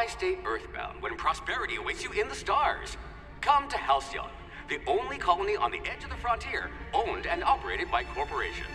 Why stay earthbound when prosperity awaits you in the stars? Come to Halcyon, the only colony on the edge of the frontier, owned and operated by corporations.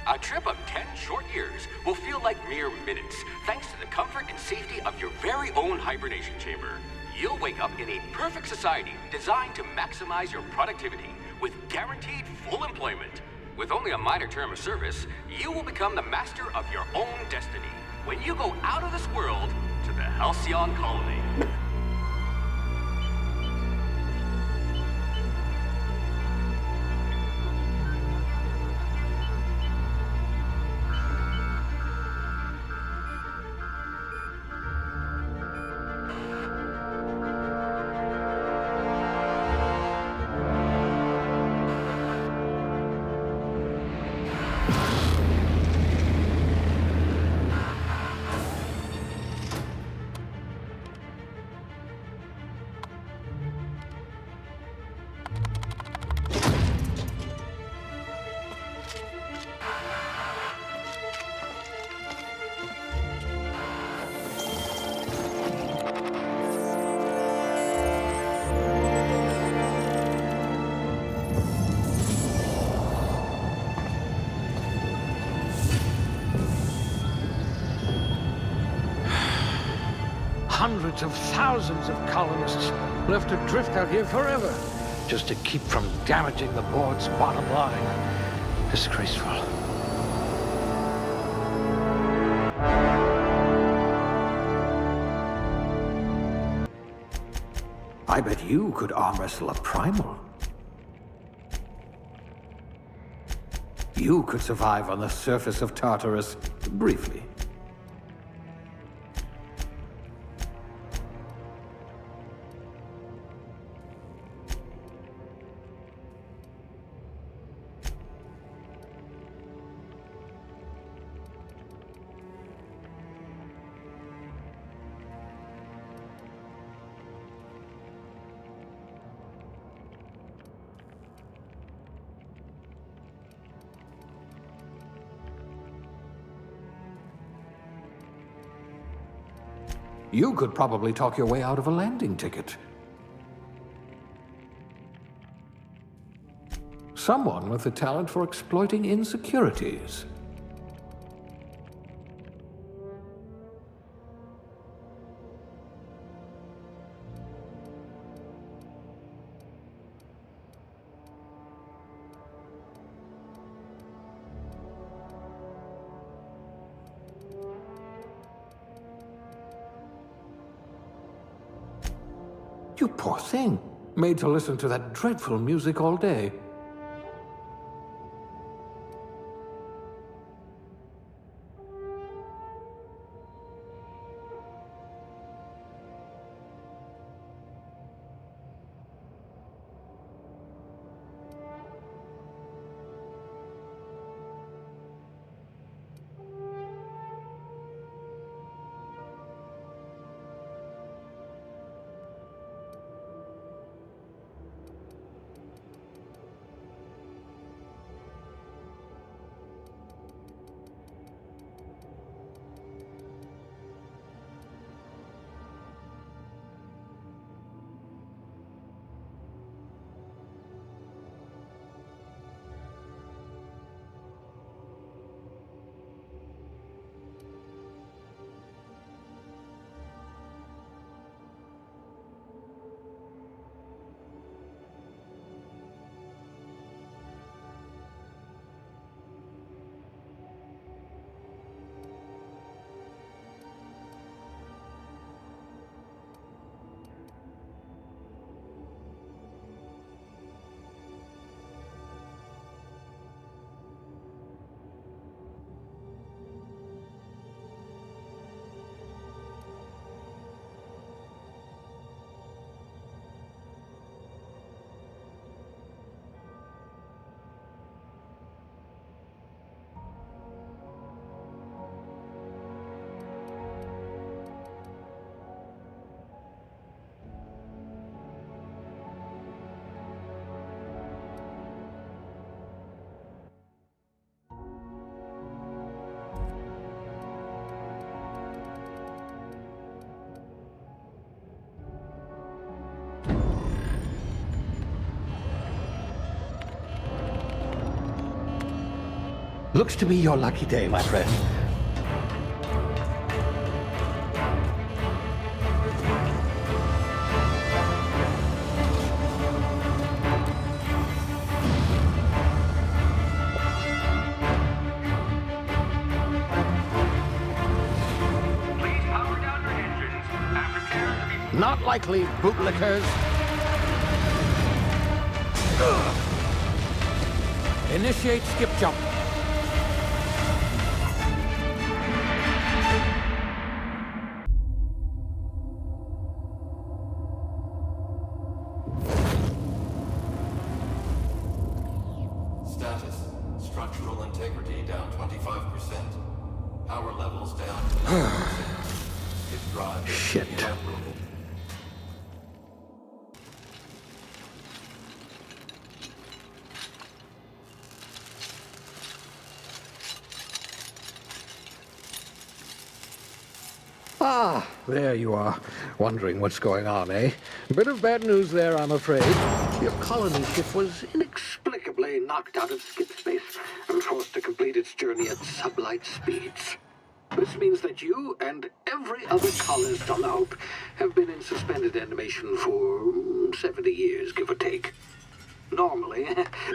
A trip of 10 short years will feel like mere minutes, thanks to the comfort and safety of your very own hibernation chamber. You'll wake up in a perfect society designed to maximize your productivity with guaranteed full employment. With only a minor term of service, you will become the master of your own destiny when you go out of this world to the Halcyon colony. Hundreds of thousands of colonists left adrift out here forever, just to keep from damaging the board's bottom line. Disgraceful. I bet you could arm wrestle a primal. You could survive on the surface of Tartarus briefly. You could probably talk your way out of a landing ticket. Someone with the talent for exploiting insecurities. You poor thing, made to listen to that dreadful music all day. Looks to be your lucky day, my friend. Please power down your engines and prepare to be... Not likely, bootlickers. Initiate skip jump. Status. Structural integrity down 25%. Power levels down 10%. His drive is Shit. inoperable. Ah, there you are. Wondering what's going on, eh? Bit of bad news there, I'm afraid. Your colony ship was inexplicably knocked out of skip space and forced to complete its journey at sublight speeds. This means that you and every other colonist on the Hope have been in suspended animation for 70 years, give or take. Normally,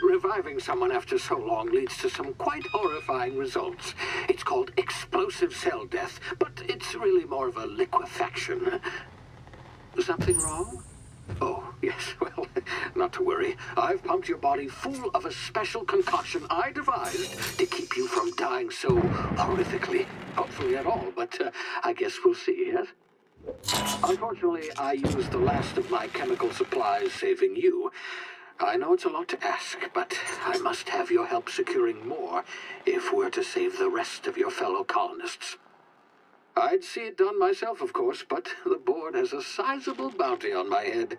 reviving someone after so long leads to some quite horrifying results. It's called explosive cell death, but it's really more of a liquefaction. Something wrong? Oh, yes, well, not to worry. I've pumped your body full of a special concoction I devised to keep you from dying so horrifically. Hopefully at all, but I guess we'll see, yes? Unfortunately, I used the last of my chemical supplies saving you. I know it's a lot to ask, but I must have your help securing more if we're to save the rest of your fellow colonists. I'd see it done myself, of course, but the board has a sizable bounty on my head.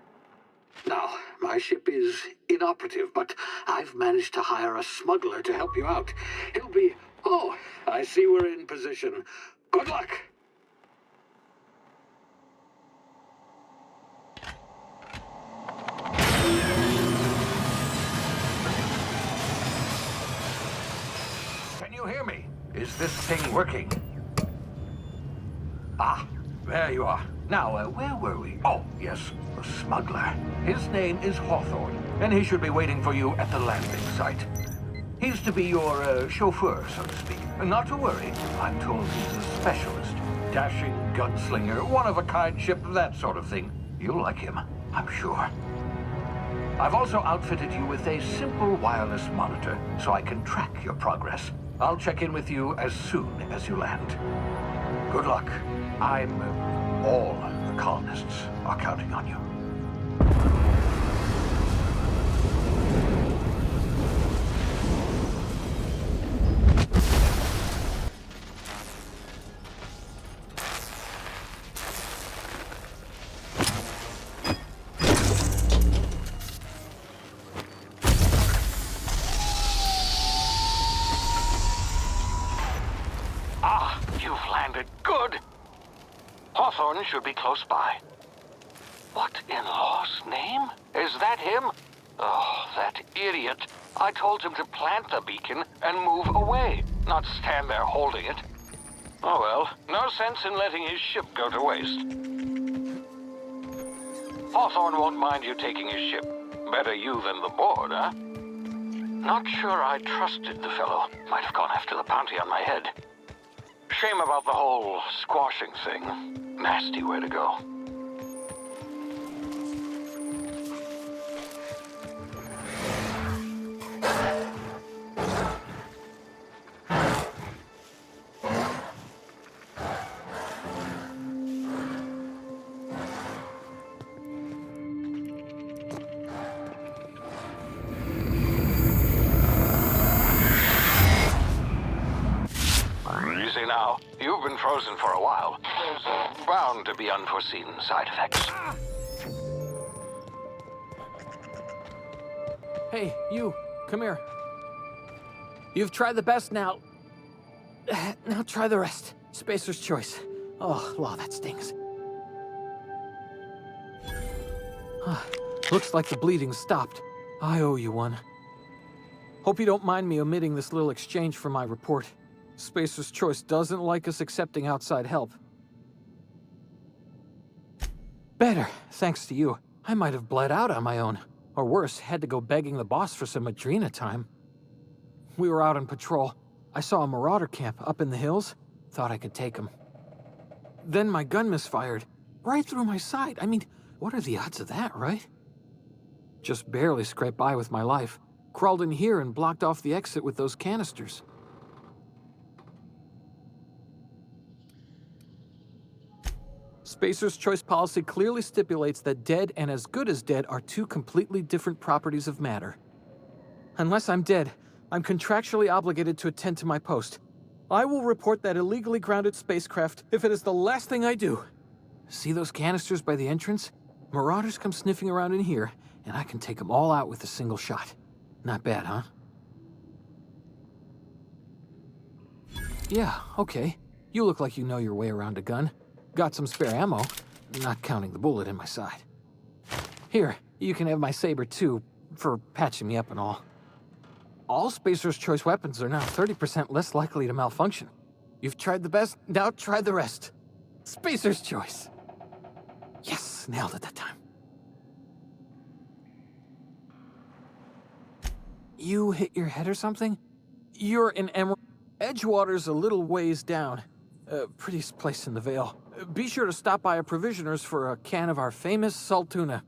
Now, my ship is inoperative, but I've managed to hire a smuggler to help you out. He'll be... Oh, I see we're in position. Good luck! Can you hear me? Is this thing working? Ah, there you are. Now, where were we? Oh, yes, the smuggler. His name is Hawthorne, and he should be waiting for you at the landing site. He's to be your chauffeur, so to speak. Not to worry, I'm told he's a specialist. Dashing gunslinger, one-of-a-kind ship, that sort of thing. You'll like him, I'm sure. I've also outfitted you with a simple wireless monitor, so I can track your progress. I'll check in with you as soon as you land. Good luck. All the colonists are counting on you. Ah, you've landed. Good. Hawthorne should be close by. What in law's name? Is that him? Oh, that idiot. I told him to plant the beacon and move away, not stand there holding it. Oh well, no sense in letting his ship go to waste. Hawthorne won't mind you taking his ship. Better you than the board, huh? Not sure I trusted the fellow. Might have gone after the bounty on my head. Shame about the whole squashing thing. Nasty way to go. Easy now. You've been frozen for a while. There's bound to be unforeseen side effects. Hey, you, come here. You've tried the best now. Now try the rest. Spacer's choice. Oh, wow, that stings. Looks like the bleeding stopped. I owe you one. Hope you don't mind me omitting this little exchange from my report. Spacer's Choice doesn't like us accepting outside help. Better, thanks to you. I might have bled out on my own. Or worse, had to go begging the boss for some Adrena time. We were out on patrol. I saw a marauder camp up in the hills. Thought I could take him. Then my gun misfired. Right through my side. I mean, what are the odds of that, right? Just barely scraped by with my life. Crawled in here and blocked off the exit with those canisters. Spacer's Choice policy clearly stipulates that dead and as good as dead are two completely different properties of matter. Unless I'm dead, I'm contractually obligated to attend to my post. I will report that illegally grounded spacecraft if it is the last thing I do. See those canisters by the entrance? Marauders come sniffing around in here, and I can take them all out with a single shot. Not bad, huh? Yeah, okay. You look like you know your way around a gun. Got some spare ammo, not counting the bullet in my side. Here, you can have my saber too, for patching me up and all. All Spacer's Choice weapons are now 30% less likely to malfunction. You've tried the best, now try the rest. Spacer's Choice. Yes, nailed it that time. You hit your head or something? You're in Emerald. Edgewater's a little ways down. Prettiest place in the Vale. Be sure to stop by a provisioner's for a can of our famous salt tuna.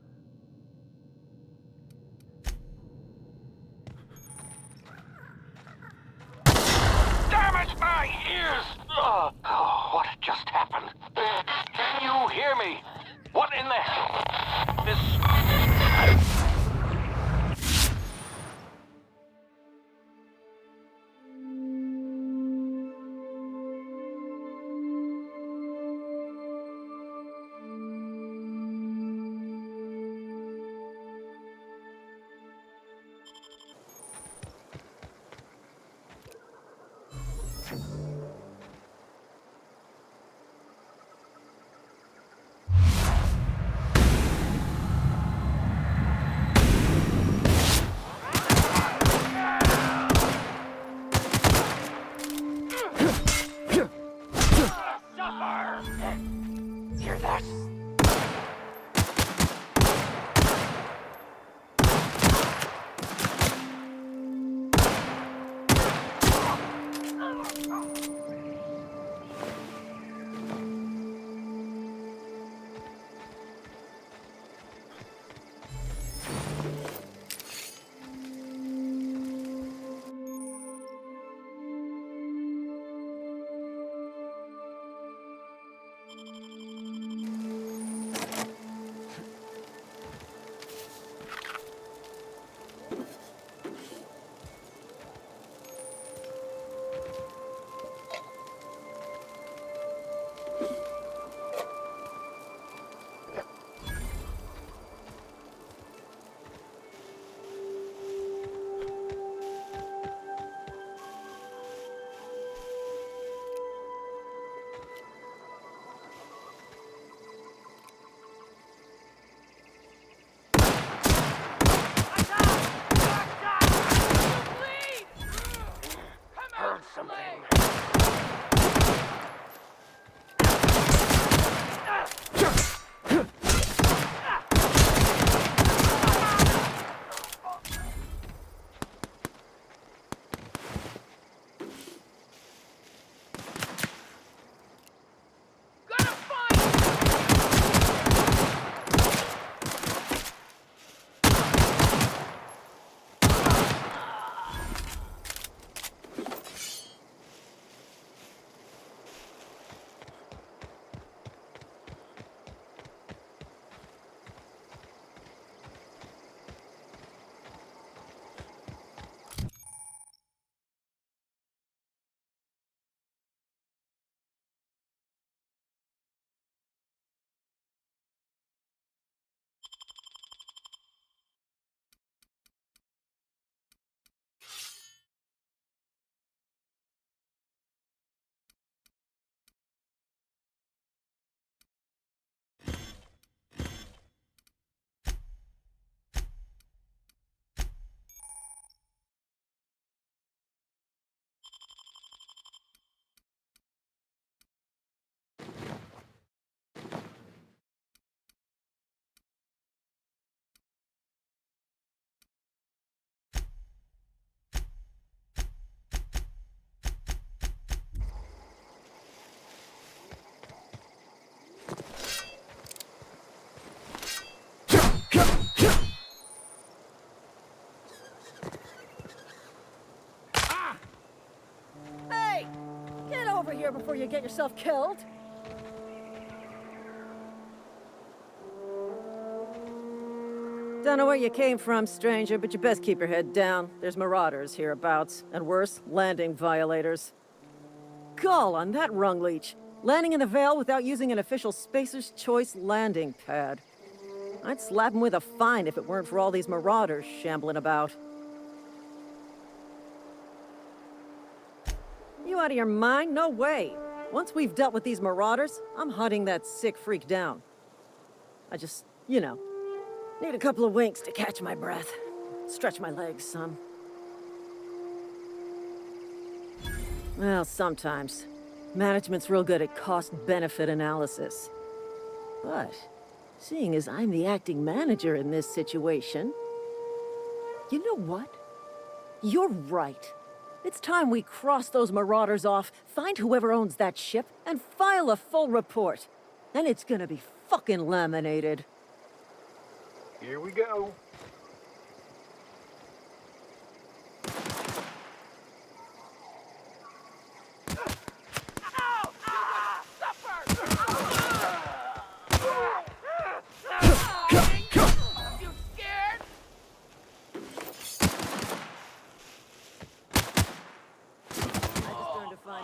Damn it, my ears! Oh, what just happened? Can you hear me? What in the hell? This... Hear that? here before you get yourself killed. Don't know where you came from, stranger, but you best keep your head down. There's marauders hereabouts, and worse, landing violators. Gall on that rung leech. Landing in the Vale without using an official Spacer's Choice landing pad. I'd slap him with a fine if it weren't for all these marauders shambling about. You out of your mind? No way. Once we've dealt with these marauders, I'm hunting that sick freak down. I just, need a couple of winks to catch my breath. Stretch my legs, son. Well, sometimes. Management's real good at cost-benefit analysis. But, seeing as I'm the acting manager in this situation... You know what? You're right. It's time we cross those marauders off, find whoever owns that ship, and file a full report. And it's gonna be fucking laminated. Here we go.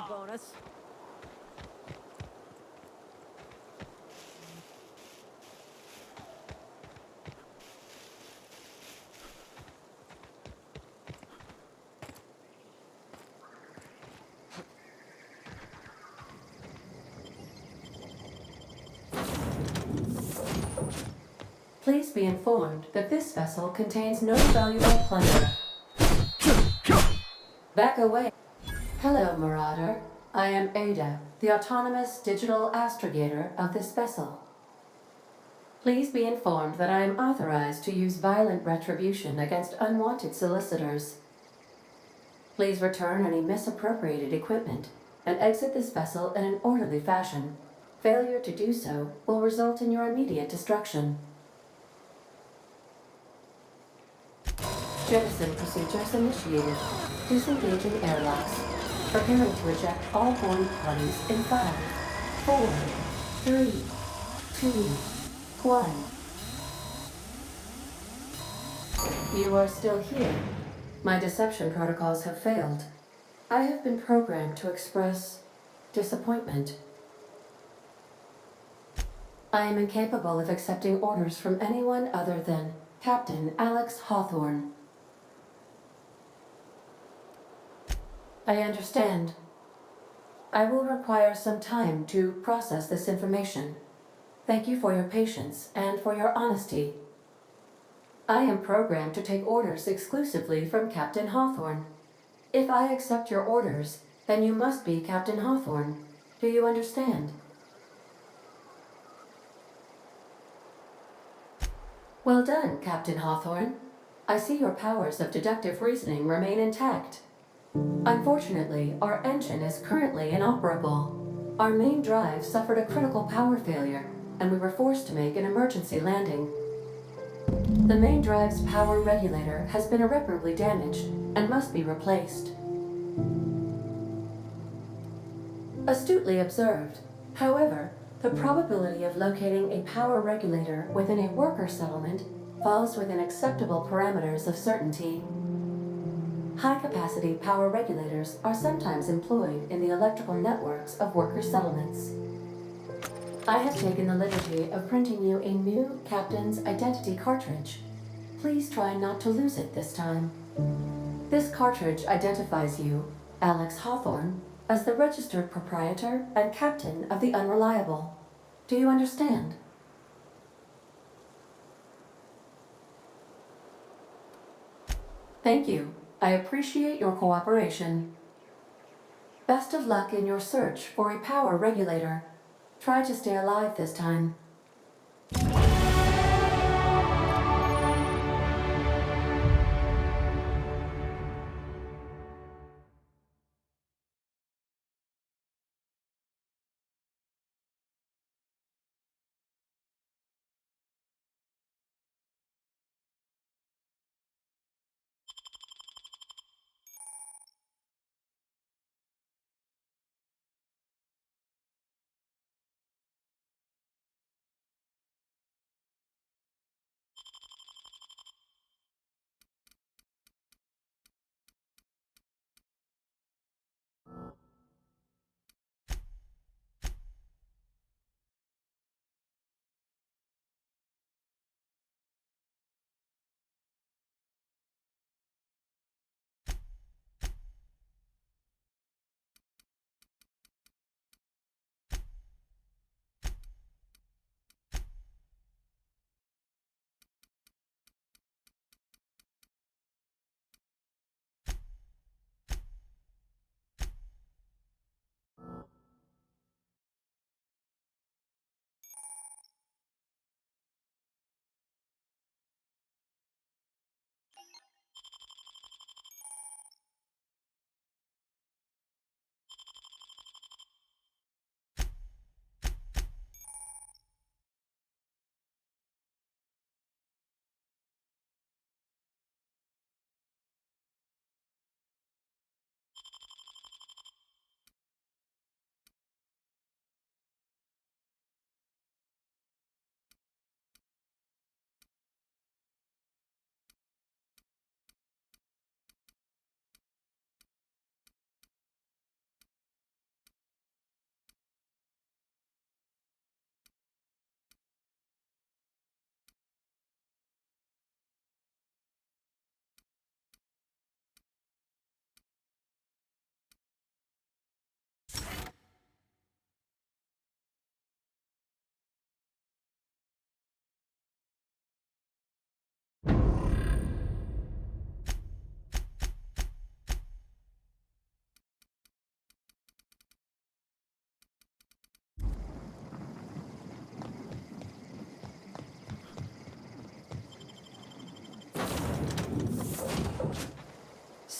Bonus. Please be informed that this vessel contains no valuable plunder. Back away. Hello, Marauder. I am Ada, the autonomous digital astrogator of this vessel. Please be informed that I am authorized to use violent retribution against unwanted solicitors. Please return any misappropriated equipment and exit this vessel in an orderly fashion. Failure to do so will result in your immediate destruction. Jettison procedures initiated. Disengaging airlocks. Preparing to eject all boarding parties in 5, 4, 3, 2, 1. You are still here. My deception protocols have failed. I have been programmed to express disappointment. I am incapable of accepting orders from anyone other than Captain Alex Hawthorne. I understand. I will require some time to process this information. Thank you for your patience and for your honesty. I am programmed to take orders exclusively from Captain Hawthorne. If I accept your orders, then you must be Captain Hawthorne. Do you understand? Well done, Captain Hawthorne. I see your powers of deductive reasoning remain intact. Unfortunately, our engine is currently inoperable. Our main drive suffered a critical power failure, and we were forced to make an emergency landing. The main drive's power regulator has been irreparably damaged and must be replaced. Astutely observed. However, the probability of locating a power regulator within a worker settlement falls within acceptable parameters of certainty. High-capacity power regulators are sometimes employed in the electrical networks of worker settlements. I have taken the liberty of printing you a new Captain's Identity cartridge. Please try not to lose it this time. This cartridge identifies you, Alex Hawthorne, as the registered proprietor and captain of the Unreliable. Do you understand? Thank you. I appreciate your cooperation. Best of luck in your search for a power regulator. Try to stay alive this time.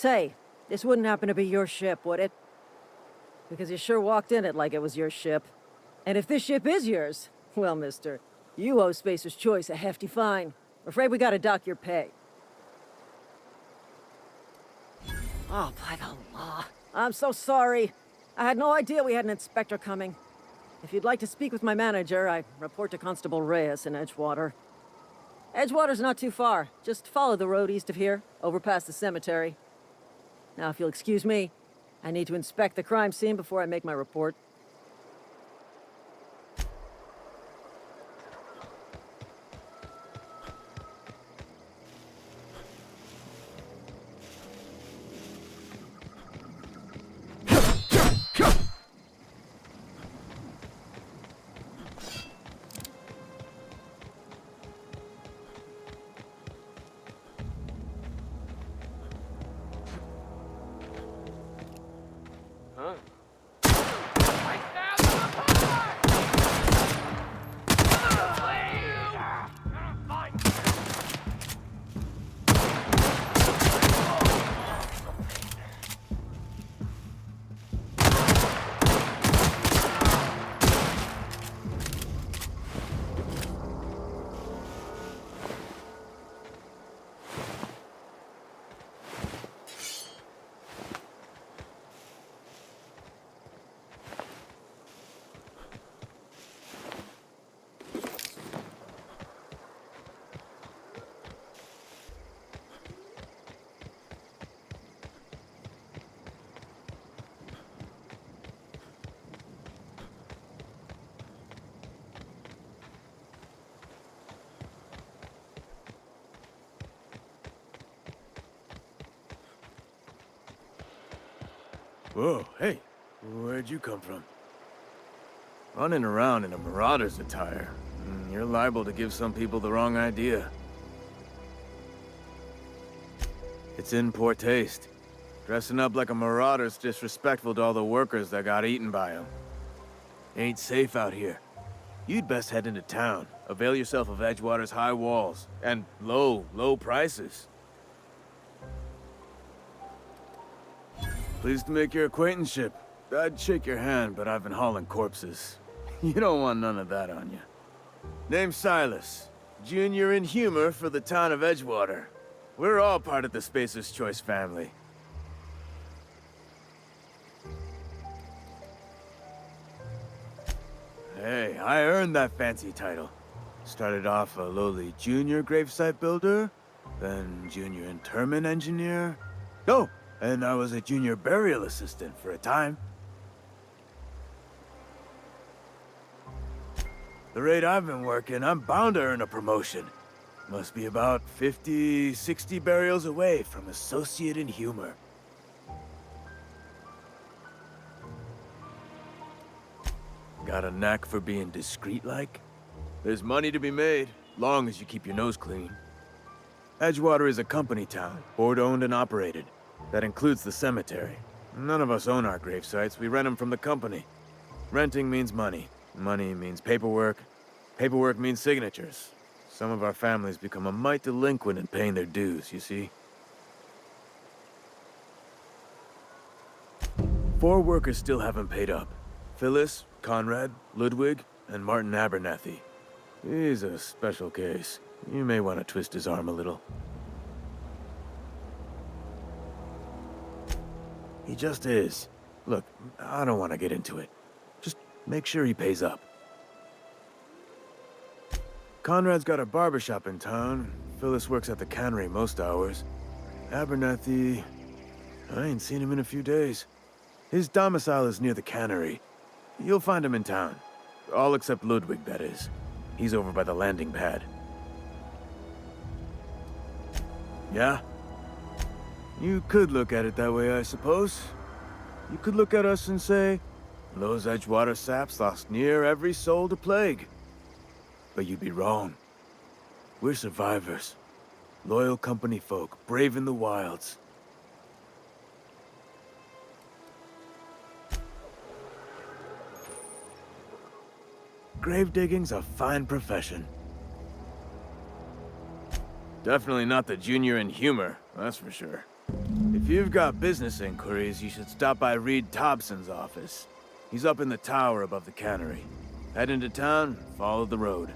Say, this wouldn't happen to be your ship, would it? Because you sure walked in it like it was your ship. And if this ship is yours, well, mister, you owe Spacer's Choice a hefty fine. I'm afraid we gotta dock your pay. Oh, by the law. I'm so sorry. I had no idea we had an inspector coming. If you'd like to speak with my manager, I report to Constable Reyes in Edgewater. Edgewater's not too far. Just follow the road east of here, over past the cemetery. Now, if you'll excuse me, I need to inspect the crime scene before I make my report. Whoa, hey, where'd you come from? Running around in a marauder's attire. You're liable to give some people the wrong idea. It's in poor taste. Dressing up like a marauder's disrespectful to all the workers that got eaten by them. Ain't safe out here. You'd best head into town. Avail yourself of Edgewater's high walls and low prices. Pleased to make your acquaintanceship. I'd shake your hand, but I've been hauling corpses. You don't want none of that on you. Name's Silas. Junior in humor for the town of Edgewater. We're all part of the Spacer's Choice family. Hey, I earned that fancy title. Started off a lowly junior gravesite builder, then junior interment engineer. Oh! And I was a junior burial assistant for a time. The rate I've been working, I'm bound to earn a promotion. Must be about 50, 60 burials away from associate in humor. Got a knack for being discreet-like? There's money to be made, long as you keep your nose clean. Edgewater is a company town, board-owned and operated. That includes the cemetery. None of us own our gravesites, we rent them from the company. Renting means money. Money means paperwork. Paperwork means signatures. Some of our families become a mite delinquent in paying their dues, you see. 4 workers still haven't paid up. Phyllis, Conrad, Ludwig, and Martin Abernathy. He's a special case. You may want to twist his arm a little. He just is. Look, I don't want to get into it. Just make sure he pays up. Conrad's got a barbershop in town. Phyllis works at the cannery most hours. Abernathy... I ain't seen him in a few days. His domicile is near the cannery. You'll find him in town. All except Ludwig, that is. He's over by the landing pad. Yeah? You could look at it that way, I suppose. You could look at us and say, those Edgewater saps lost near every soul to plague. But you'd be wrong. We're survivors. Loyal company folk, brave in the wilds. Grave digging's a fine profession. Definitely not the junior in humor, that's for sure. If If you've got business inquiries, you should stop by Reed Thompson's office. He's up in the tower above the cannery. Head into town, follow the road.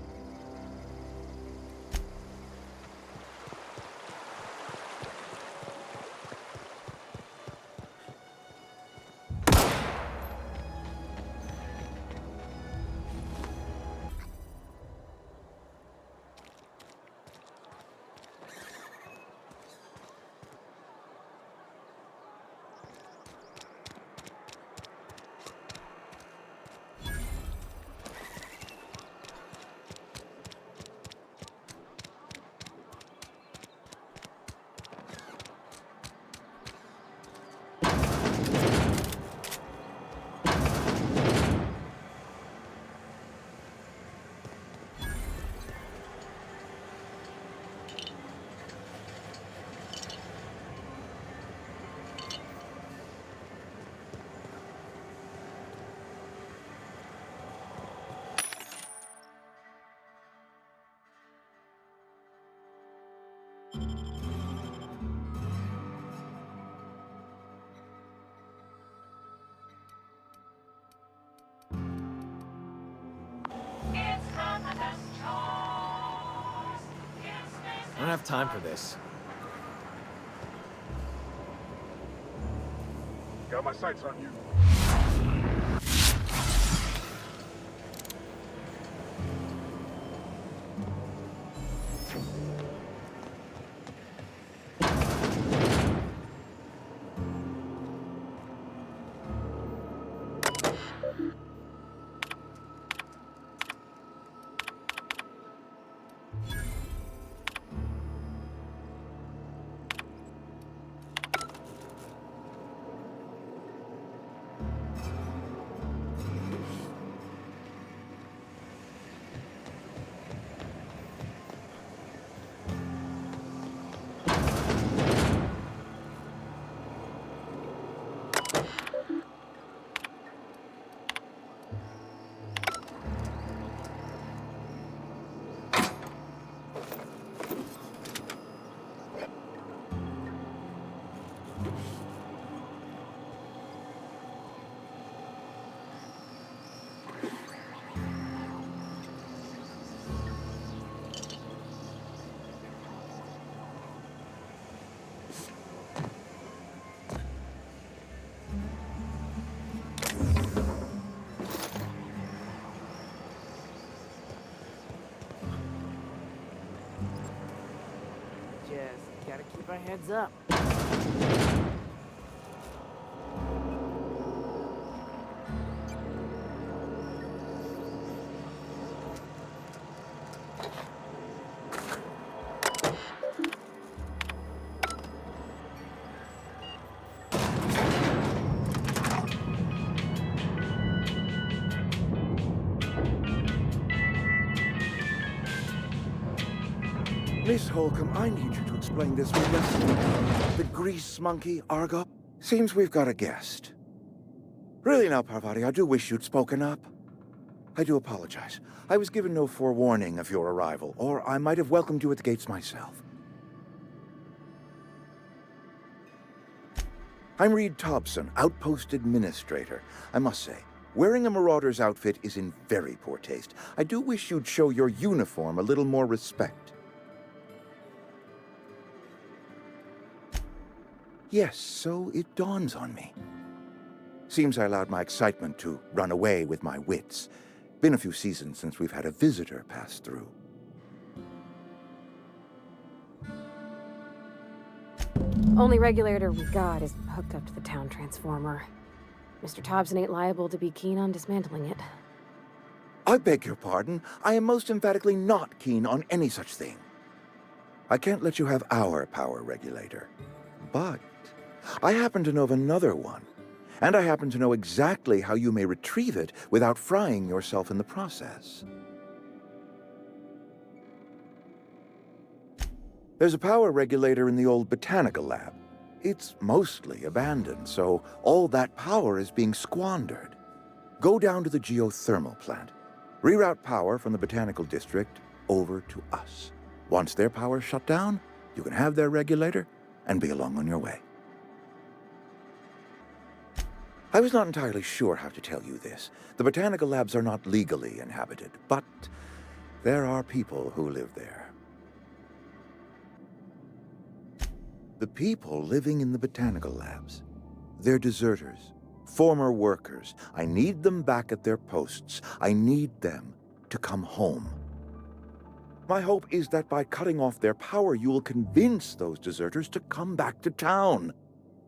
I don't have time for this. Got my sights on you. Gotta keep our heads up. Miss Holcomb, I need you to explain this with us. The grease monkey, Argo? Seems we've got a guest. Really now, Parvati, I do wish you'd spoken up. I do apologize. I was given no forewarning of your arrival, or I might have welcomed you at the gates myself. I'm Reed Thompson, Outpost Administrator. I must say, wearing a marauder's outfit is in very poor taste. I do wish you'd show your uniform a little more respect. Yes, so it dawns on me. Seems I allowed my excitement to run away with my wits. Been a few seasons since we've had a visitor pass through. Only regulator we got is hooked up to the town transformer. Mr. Thompson ain't liable to be keen on dismantling it. I beg your pardon. I am most emphatically not keen on any such thing. I can't let you have our power regulator. But I happen to know of another one, and I happen to know exactly how you may retrieve it without frying yourself in the process. There's a power regulator in the old botanical lab. It's mostly abandoned, so all that power is being squandered. Go down to the geothermal plant. Reroute power from the botanical district over to us. Once their power's shut down, you can have their regulator and be along on your way. I was not entirely sure how to tell you this. The botanical labs are not legally inhabited, but there are people who live there. The people living in the botanical labs, they're deserters, former workers. I need them back at their posts. I need them to come home. My hope is that by cutting off their power, you will convince those deserters to come back to town.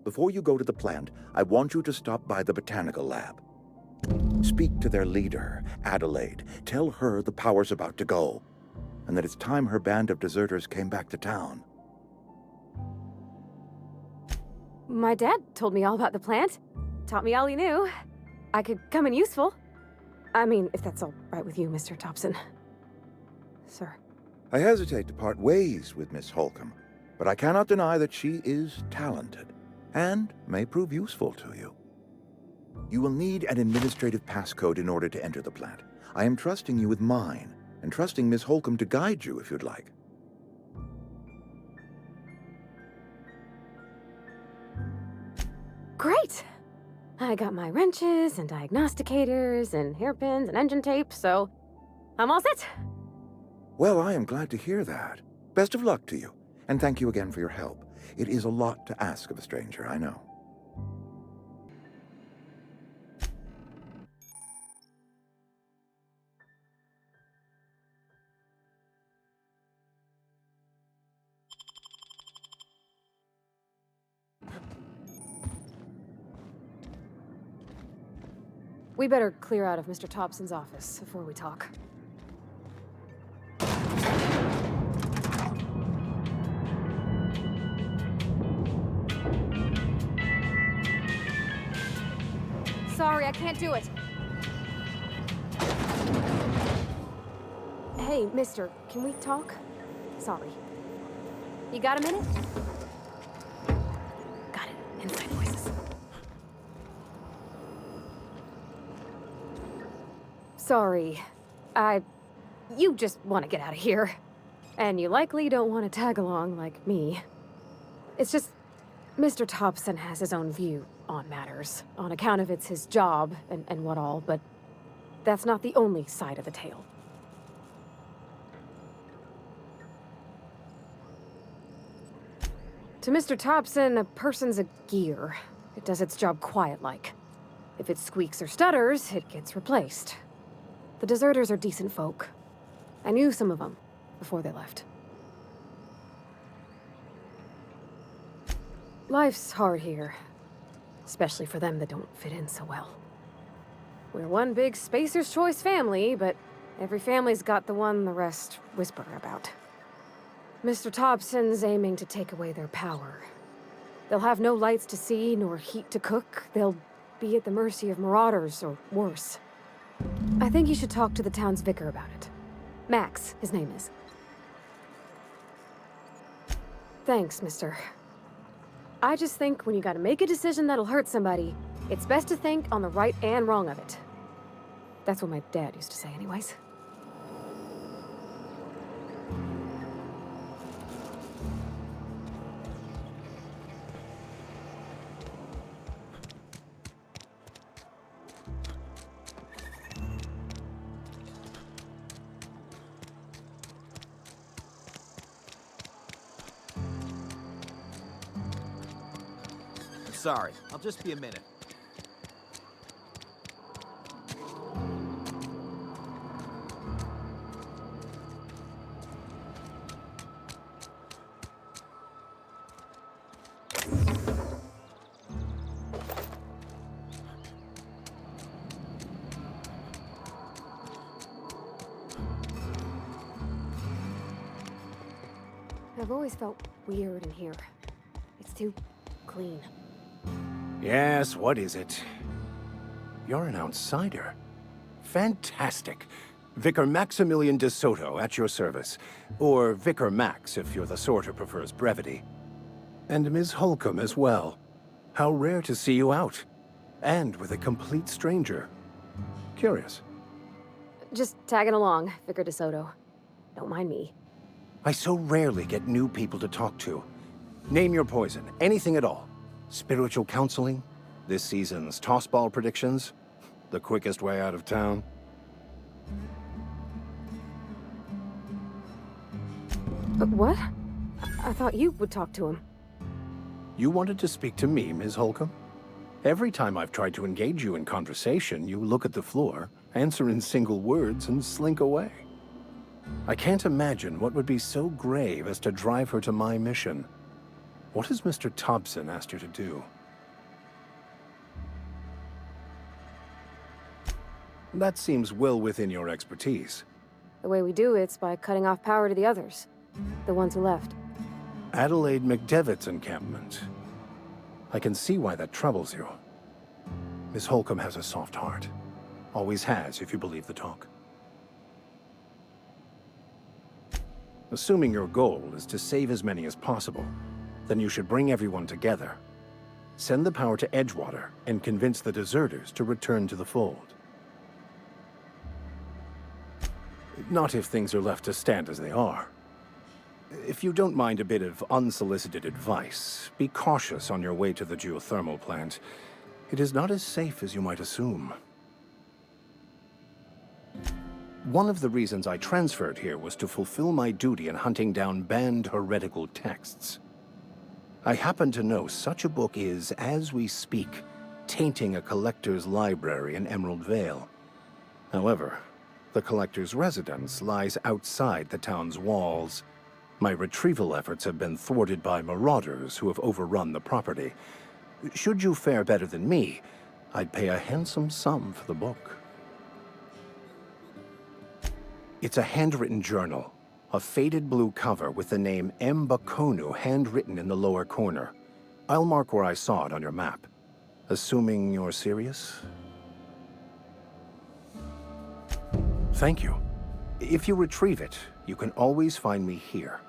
Before you go to the plant, I want you to stop by the botanical lab. Speak to their leader, Adelaide. Tell her the power's about to go, and that it's time her band of deserters came back to town. My dad told me all about the plant. Taught me all he knew. I could come in useful. I mean, if that's all right with you, Mr. Thompson. Sir. I hesitate to part ways with Miss Holcomb, but I cannot deny that she is talented and may prove useful to you. You will need an administrative passcode in order to enter the plant. I am trusting you with mine, and trusting Miss Holcomb to guide you if you'd like. Great! I got my wrenches and diagnosticators and hairpins and engine tape, so I'm all set. Well, I am glad to hear that. Best of luck to you, and thank you again for your help. It is a lot to ask of a stranger, I know. We better clear out of Mr. Thompson's office before we talk. Sorry, I can't do it. Hey, mister, can we talk? Sorry. You got a minute? Got it. Inside voices. Sorry. You just want to get out of here. And you likely don't want to tag along like me. It's just, Mr. Thompson has his own view on matters, on account of it's his job and what all, but that's not the only side of the tale. To Mr. Thompson, a person's a gear. It does its job quiet-like. If it squeaks or stutters, it gets replaced. The deserters are decent folk. I knew some of them before they left. Life's hard here, especially for them that don't fit in so well. We're one big Spacer's Choice family, but every family's got the one the rest whisper about. Mr. Thompson's aiming to take away their power. They'll have no lights to see, nor heat to cook. They'll be at the mercy of marauders, or worse. I think you should talk to the town's vicar about it. Max, his name is. Thanks, mister. I just think when you gotta make a decision that'll hurt somebody, it's best to think on the right and wrong of it. That's what my dad used to say anyways. Sorry, I'll just be a minute. I've always felt weird in here. It's too clean. Yes, what is it? You're an outsider. Fantastic. Vicar Maximilian de Soto at your service. Or Vicar Max if you're the sort who prefers brevity. And Ms. Holcomb as well. How rare to see you out. And with a complete stranger. Curious. Just tagging along, Vicar de Soto. Don't mind me. I so rarely get new people to talk to. Name your poison, anything at all. Spiritual counseling? This season's tossball predictions? The quickest way out of town? But what? I thought you would talk to him. You wanted to speak to me, Ms. Holcomb? Every time I've tried to engage you in conversation, you look at the floor, answer in single words, and slink away. I can't imagine what would be so grave as to drive her to my mission. What has Mr. Thompson asked her to do? That seems well within your expertise. The way we do it's by cutting off power to the others. The ones who left. Adelaide McDevitt's encampment. I can see why that troubles you. Miss Holcomb has a soft heart. Always has, if you believe the talk. Assuming your goal is to save as many as possible, then you should bring everyone together. Send the power to Edgewater and convince the deserters to return to the fold. Not if things are left to stand as they are. If you don't mind a bit of unsolicited advice, be cautious on your way to the geothermal plant. It is not as safe as you might assume. One of the reasons I transferred here was to fulfill my duty in hunting down banned heretical texts. I happen to know such a book is, as we speak, tainting a collector's library in Emerald Vale. However, the collector's residence lies outside the town's walls. My retrieval efforts have been thwarted by marauders who have overrun the property. Should you fare better than me, I'd pay a handsome sum for the book. It's a handwritten journal, a faded blue cover with the name M. Bakonu handwritten in the lower corner. I'll mark where I saw it on your map. Assuming you're serious? Thank you. If you retrieve it, you can always find me here.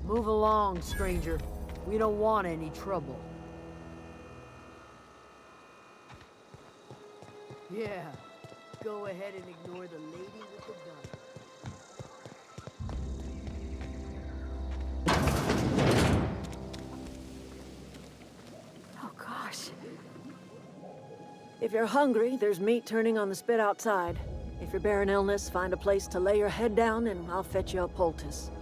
Move along, stranger. We don't want any trouble. Yeah, go ahead and ignore the lady with the gun. Oh, gosh. If you're hungry, there's meat turning on the spit outside. If you're bearing illness, find a place to lay your head down and I'll fetch you a poultice.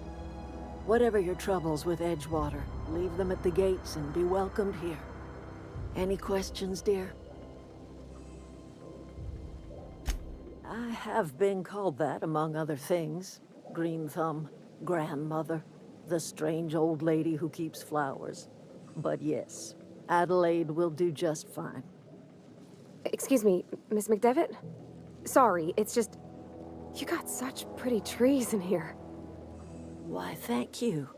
Whatever your troubles with Edgewater, leave them at the gates and be welcomed here. Any questions, dear? I have been called that, among other things. Green Thumb, grandmother, the strange old lady who keeps flowers. But yes, Adelaide will do just fine. Excuse me, Miss McDevitt? Sorry, it's just... You got such pretty trees in here. Why, thank you.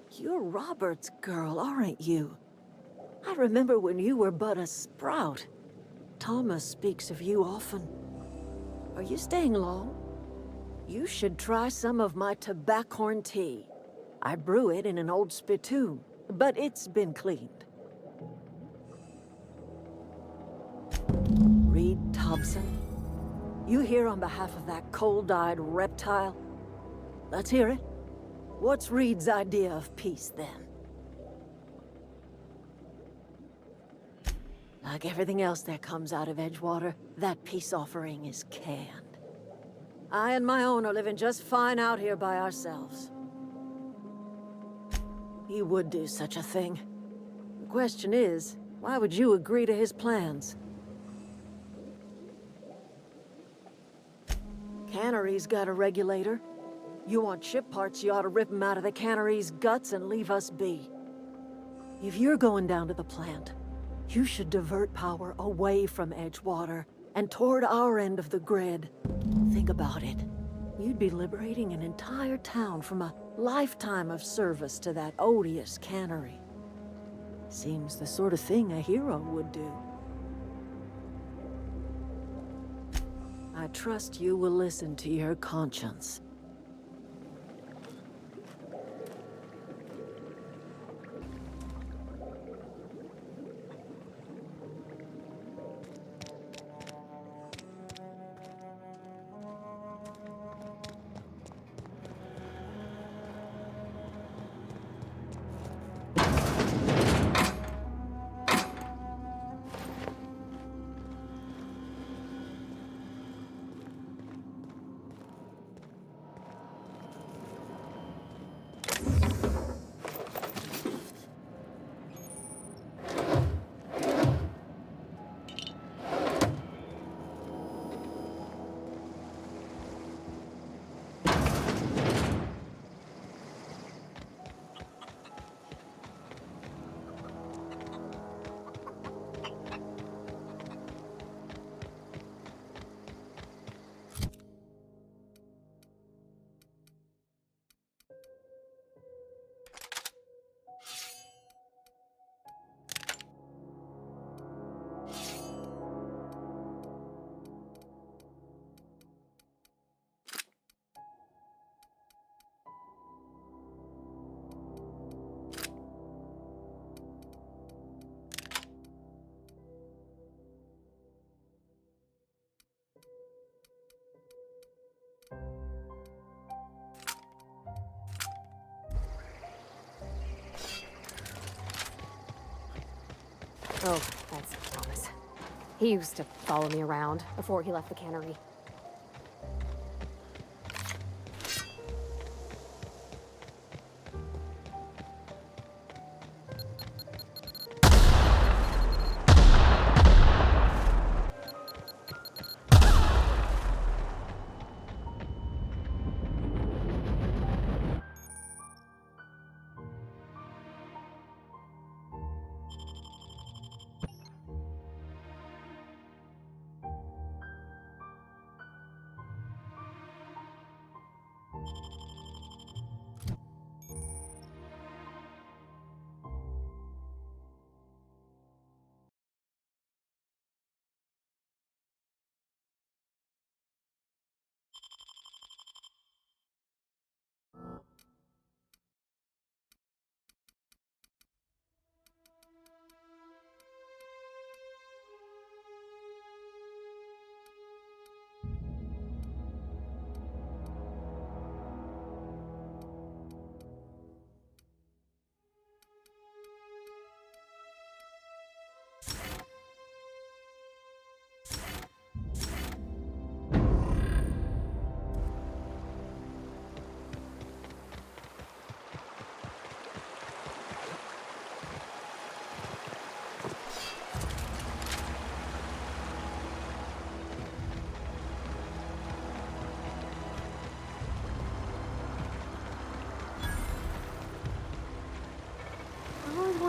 You're Robert's girl, aren't you? I remember when you were but a sprout. Thomas speaks of you often. Are you staying long? You should try some of my tobaccorn tea. I brew it in an old spittoon, but it's been cleaned. Reed Thompson? You here on behalf of that cold-eyed reptile? Let's hear it. What's Reed's idea of peace, then? Like everything else that comes out of Edgewater, that peace offering is canned. I and my own are living just fine out here by ourselves. He would do such a thing. The question is, why would you agree to his plans? Cannery's got a regulator. You want ship parts, you ought to rip them out of the cannery's guts and leave us be. If you're going down to the plant, you should divert power away from Edgewater and toward our end of the grid. Think about it. You'd be liberating an entire town from a lifetime of service to that odious cannery. Seems the sort of thing a hero would do. I trust you will listen to your conscience. Oh, that's Thomas. He used to follow me around before he left the cannery.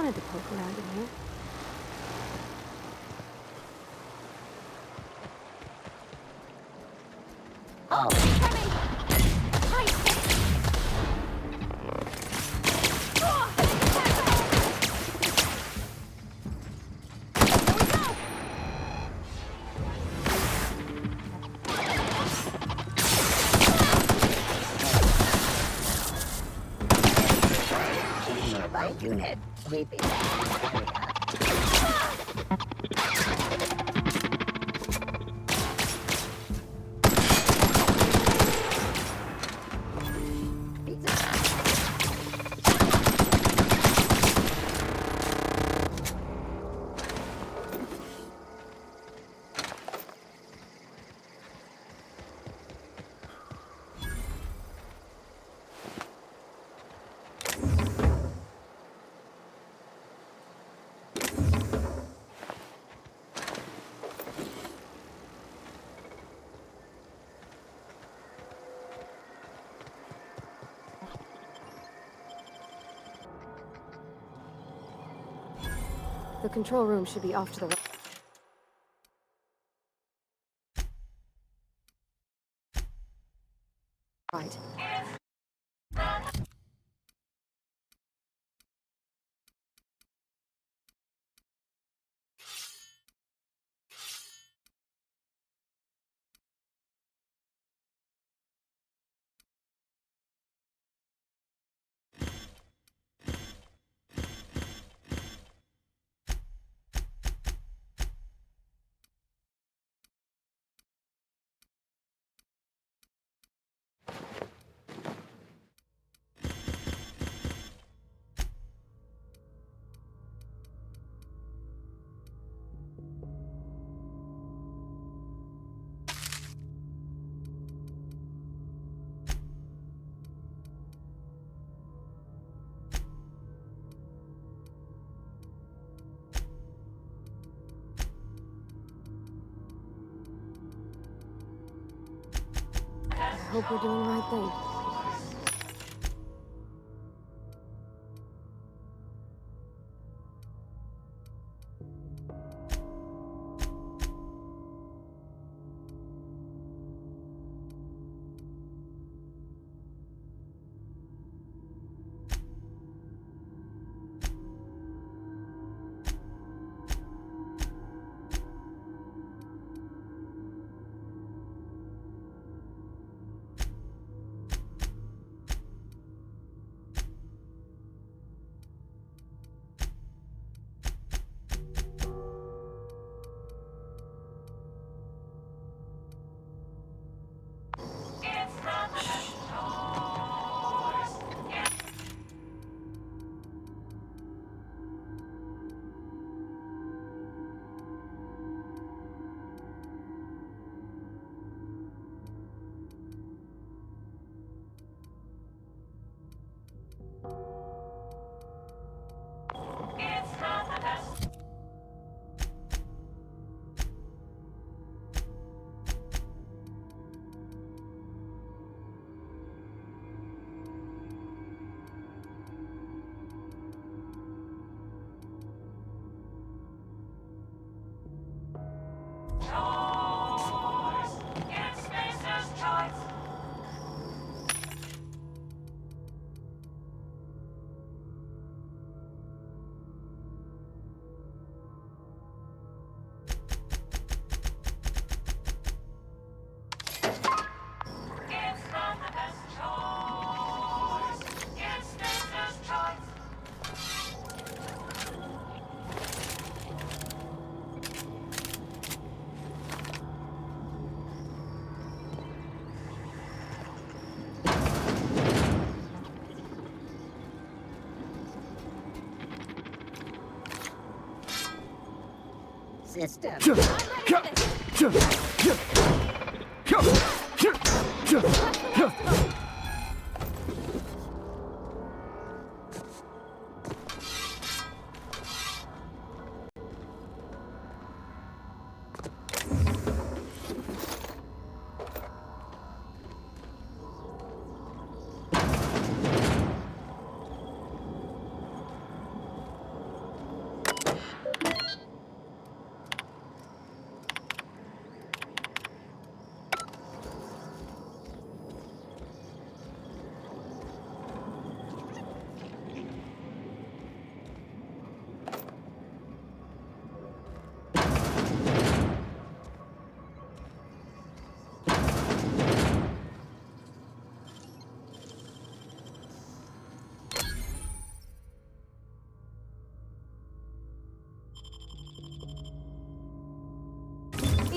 wanted to poke around in here. Oh, coming! Unit, sweeping that The control room should be off to the right. Right. I hope we're doing the right thing. system.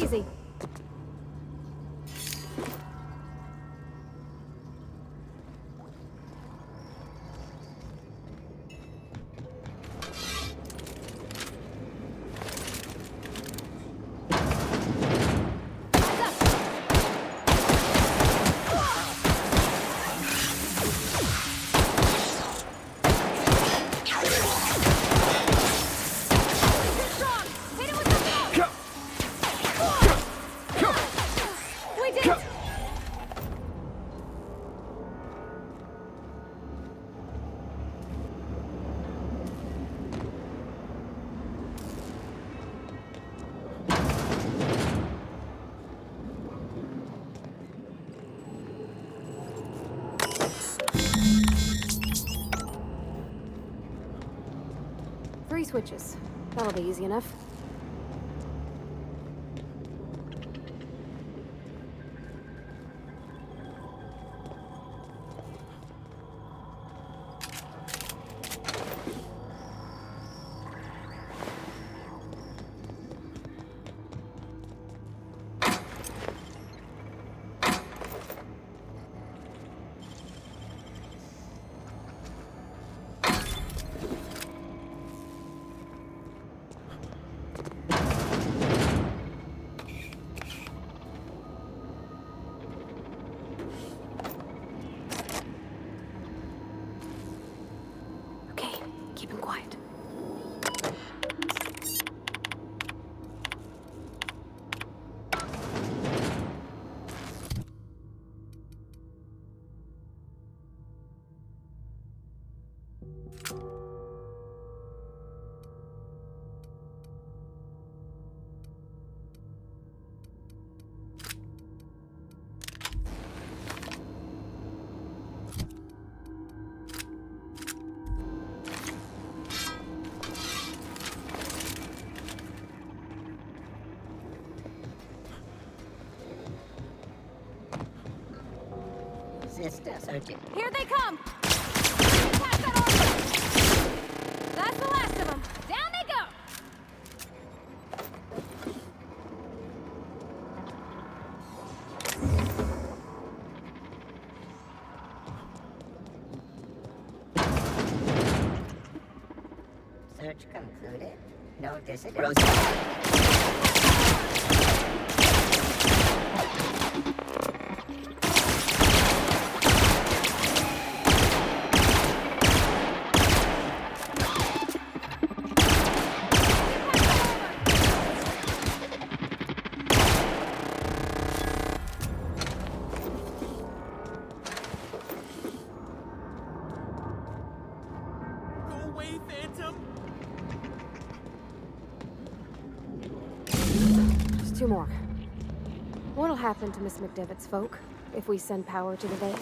easy. Three switches. That'll be easy enough. Keep him quiet. Sister, searching. Here they come! Pass that over! That's the last of them. Down they go! Search concluded. No dissidents. Just two more. What'll happen to Miss McDevitt's folk if we send power to the Bay?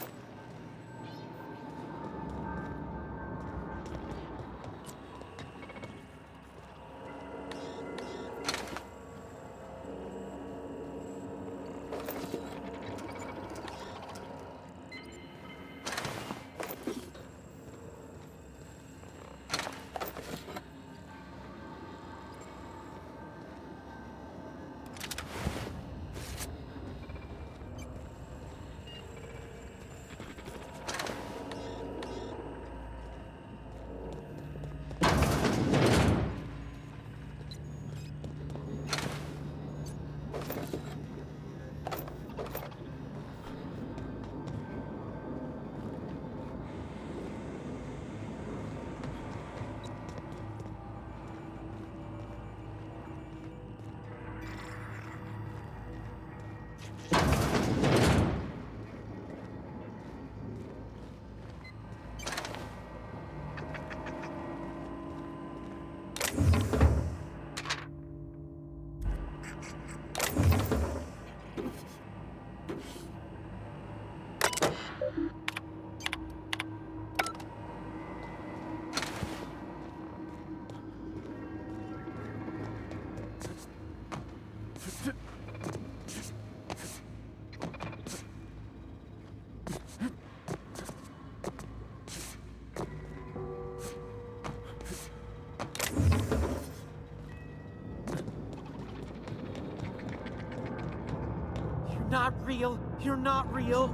real. You're not real.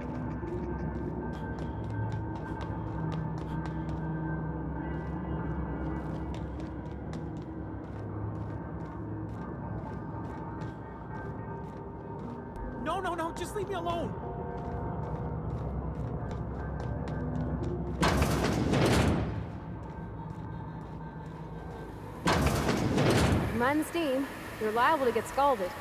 No, just leave me alone. Mind the steam. You're liable to get scalded.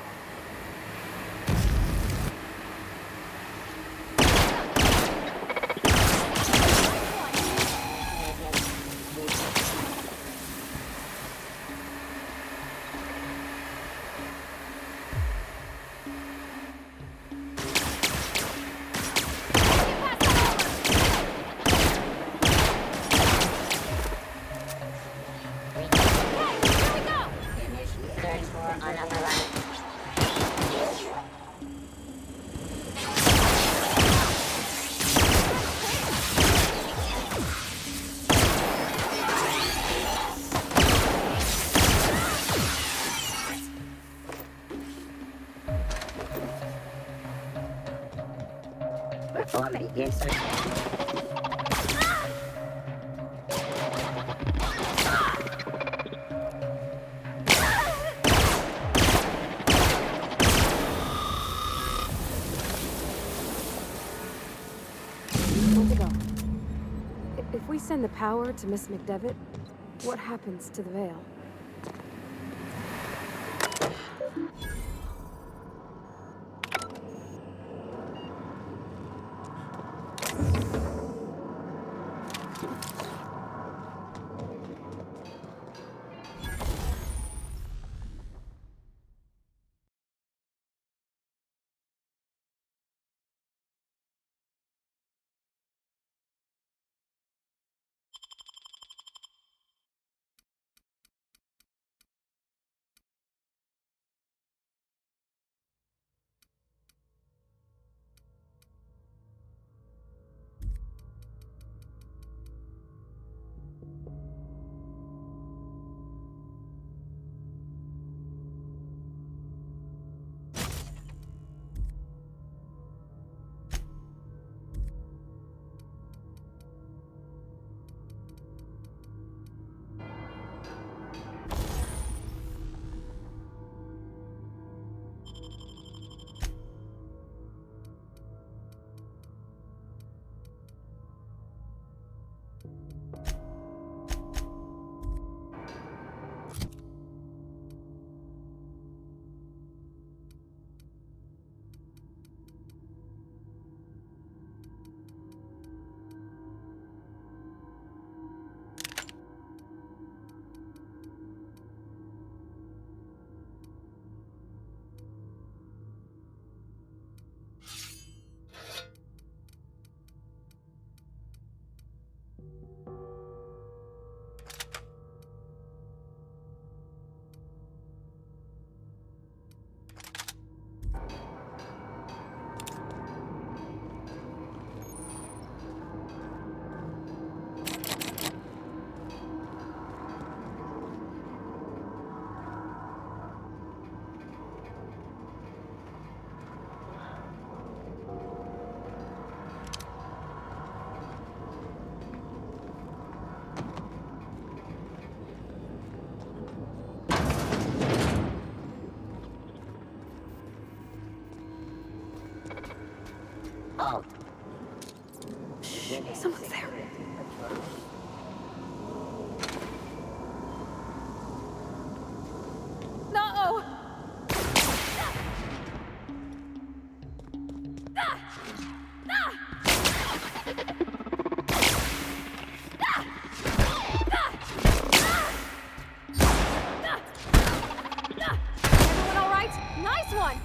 Yes, sir. Want to go. If we send the power to Miss McDevitt, what happens to the veil? Oh. Shh, someone's there. No! Everyone all right? Nice one!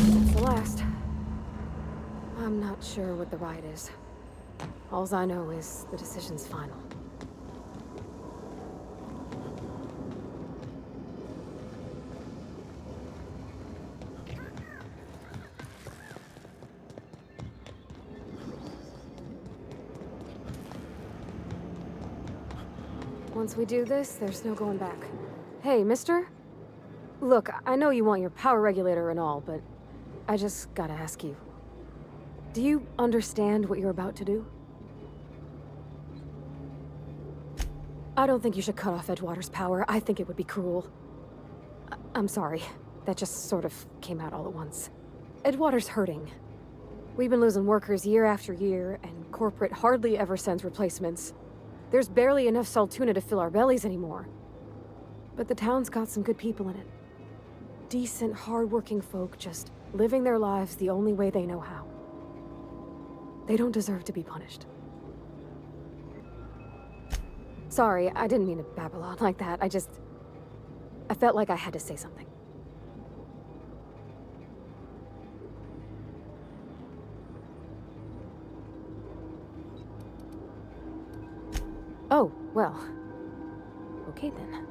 That's the last. I'm not sure what the right is. Alls I know is the decision's final. Once we do this, there's no going back. Hey, mister? Look, I know you want your power regulator and all, but I just gotta ask you. Do you understand what you're about to do? I don't think you should cut off Edgewater's power. I think it would be cruel. I'm sorry. That just sort of came out all at once. Edgewater's hurting. We've been losing workers year after year, and corporate hardly ever sends replacements. There's barely enough Saltuna to fill our bellies anymore. But the town's got some good people in it. Decent, hard-working folk just living their lives the only way they know how. They don't deserve to be punished. Sorry, I didn't mean to babble on like that. I felt like I had to say something. Oh, well. Okay then.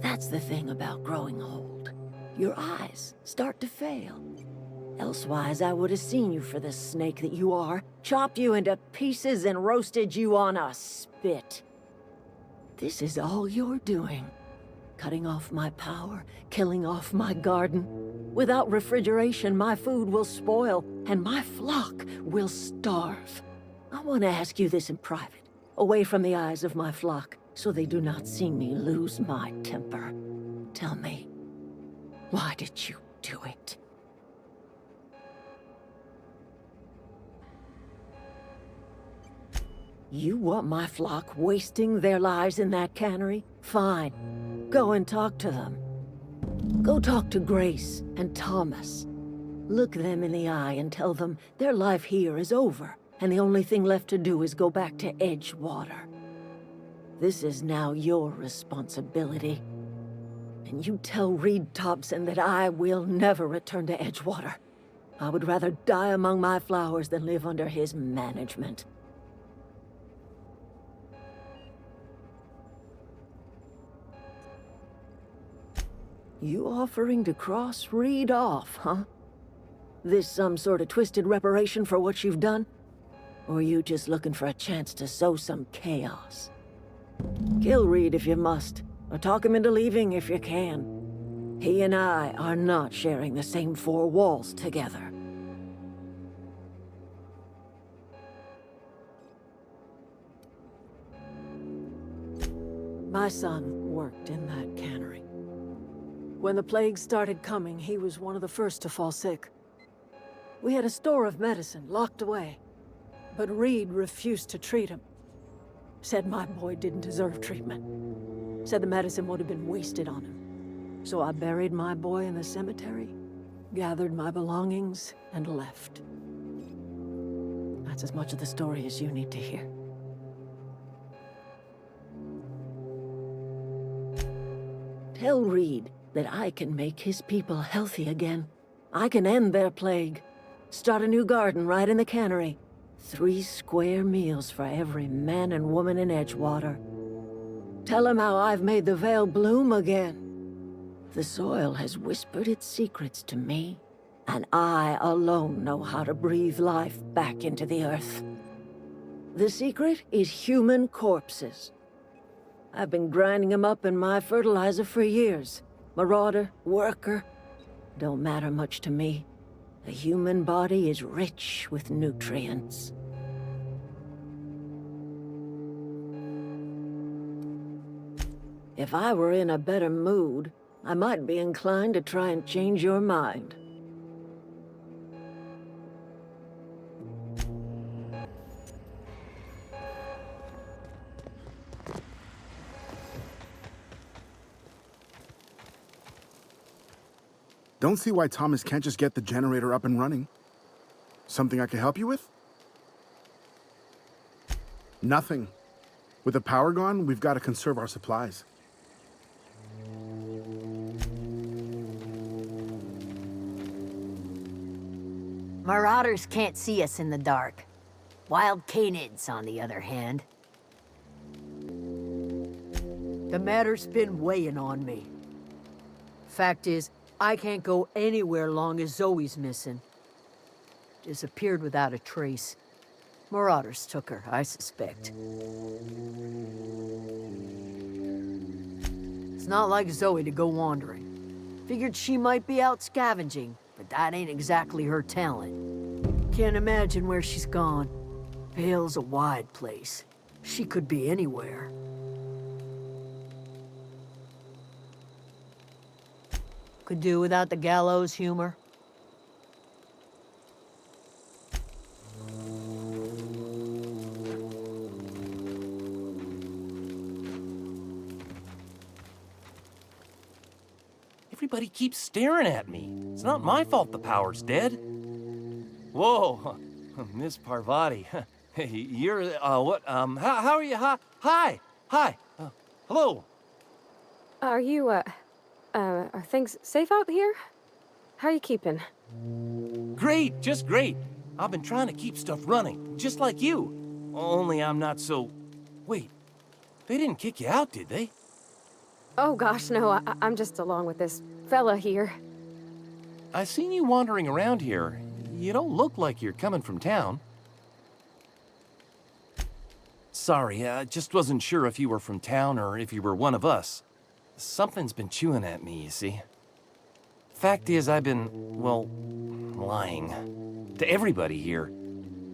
That's the thing about growing old. Your eyes start to fail. Elsewise, I would have seen you for the snake that you are, chopped you into pieces and roasted you on a spit. This is all you're doing. Cutting off my power, killing off my garden. Without refrigeration, my food will spoil, and my flock will starve. I want to ask you this in private, away from the eyes of my flock, so they do not see me lose my temper. Tell me, why did you do it. You want my flock wasting their lives in that cannery? Fine. Go and talk to them. Go talk to Grace and Thomas. Look them in the eye and tell them their life here is over, and the only thing left to do is go back to Edgewater. This is now your responsibility. And you tell Reed Thompson that I will never return to Edgewater. I would rather die among my flowers than live under his management. You offering to cross Reed off, huh? This some sort of twisted reparation for what you've done? Or you just looking for a chance to sow some chaos? Kill Reed if you must, or talk him into leaving if you can. He and I are not sharing the same four walls together. My son worked in that cannery. When the plague started coming, he was one of the first to fall sick. We had a store of medicine locked away, but Reed refused to treat him. Said my boy didn't deserve treatment. Said the medicine would have been wasted on him. So I buried my boy in the cemetery, gathered my belongings, and left. That's as much of the story as you need to hear. Tell Reed that I can make his people healthy again. I can end their plague. Start a new garden right in the cannery. 3 square meals for every man and woman in Edgewater. Tell him how I've made the Vale bloom again. The soil has whispered its secrets to me, and I alone know how to breathe life back into the earth. The secret is human corpses. I've been grinding them up in my fertilizer for years. Marauder, worker, don't matter much to me. The human body is rich with nutrients. If I were in a better mood, I might be inclined to try and change your mind. Don't see why Thomas can't just get the generator up and running. Something I can help you with? Nothing. With the power gone, we've got to conserve our supplies. Marauders can't see us in the dark. Wild canids, on the other hand. The matter's been weighing on me. Fact is, I can't go anywhere long as Zoe's missing. Disappeared without a trace. Marauders took her, I suspect. It's not like Zoe to go wandering. Figured she might be out scavenging, but that ain't exactly her talent. Can't imagine where she's gone. Vale's a wide place. She could be anywhere. Could do without the gallows humor. Everybody keeps staring at me. It's not my fault the power's dead. Whoa, Miss Parvati. Hey, you're, what, how are you? Hi, hello. Are you, are things safe out here? How are you keeping? Great, just great. I've been trying to keep stuff running, just like you. Only I'm not so... Wait, they didn't kick you out, did they? Oh gosh, no, I'm just along with this fella here. I seen you wandering around here. You don't look like you're coming from town. Sorry, I just wasn't sure if you were from town or if you were one of us. Something's been chewing at me, you see. Fact is, I've been, well, lying. To everybody here.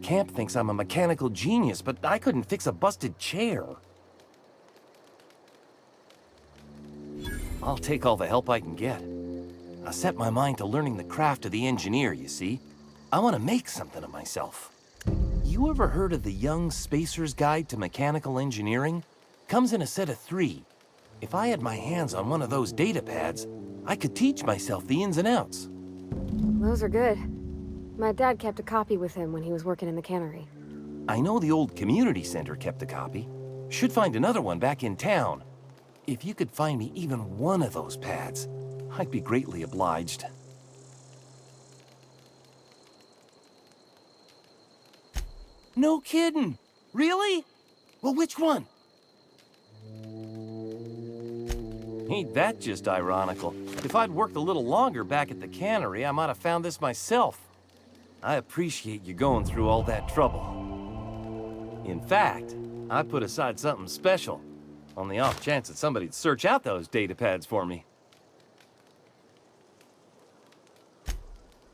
Camp thinks I'm a mechanical genius, but I couldn't fix a busted chair. I'll take all the help I can get. I set my mind to learning the craft of the engineer, you see. I want to make something of myself. You ever heard of the Young Spacer's Guide to Mechanical Engineering? Comes in a set of 3. If I had my hands on one of those data pads, I could teach myself the ins and outs. Those are good. My dad kept a copy with him when he was working in the cannery. I know the old community center kept a copy. Should find another one back in town. If you could find me even one of those pads, I'd be greatly obliged. No kidding! Really? Well, which one? Ain't that just ironical? If I'd worked a little longer back at the cannery, I might have found this myself. I appreciate you going through all that trouble. In fact, I put aside something special, on the off chance that somebody'd search out those data pads for me.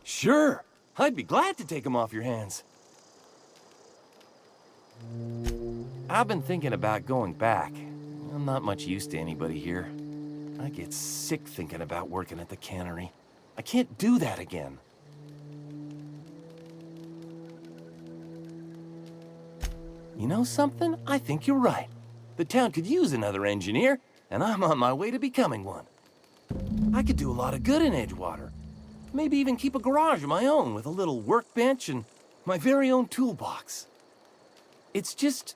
Sure, I'd be glad to take them off your hands. I've been thinking about going back. I'm not much use to anybody here. I get sick thinking about working at the cannery. I can't do that again. You know something? I think you're right. The town could use another engineer, and I'm on my way to becoming one. I could do a lot of good in Edgewater. Maybe even keep a garage of my own with a little workbench and my very own toolbox. It's just...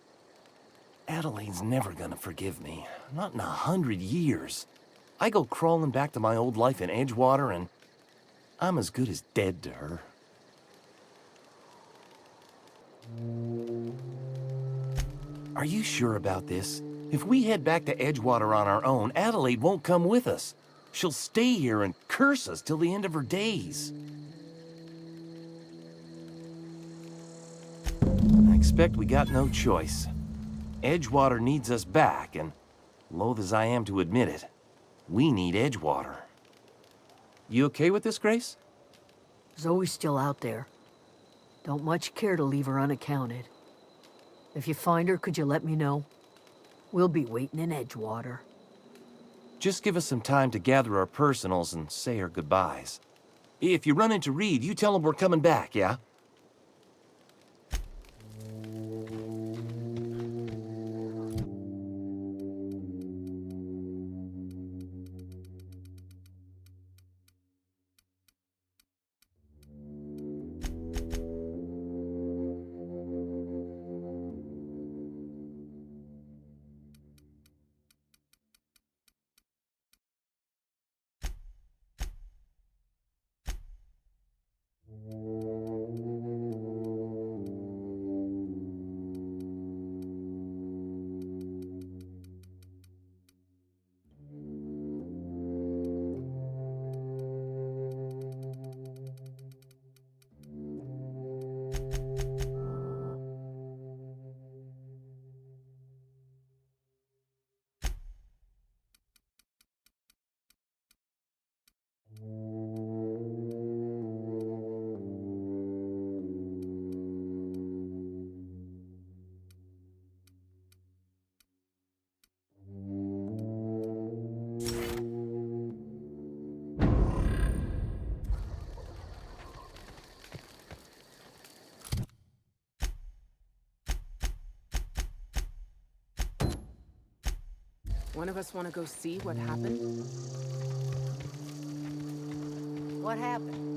Adelaide's never gonna forgive me. Not in 100 years. I go crawling back to my old life in Edgewater, and I'm as good as dead to her. Are you sure about this? If we head back to Edgewater on our own, Adelaide won't come with us. She'll stay here and curse us till the end of her days. I expect we got no choice. Edgewater needs us back, and loath as I am to admit it, we need Edgewater. You okay with this, Grace? Zoe's still out there. Don't much care to leave her unaccounted. If you find her, could you let me know? We'll be waiting in Edgewater. Just give us some time to gather our personals and say our goodbyes. If you run into Reed, you tell him we're coming back, yeah? One of us want to go see what happened? What happened?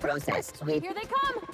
Process sweep. Here they come!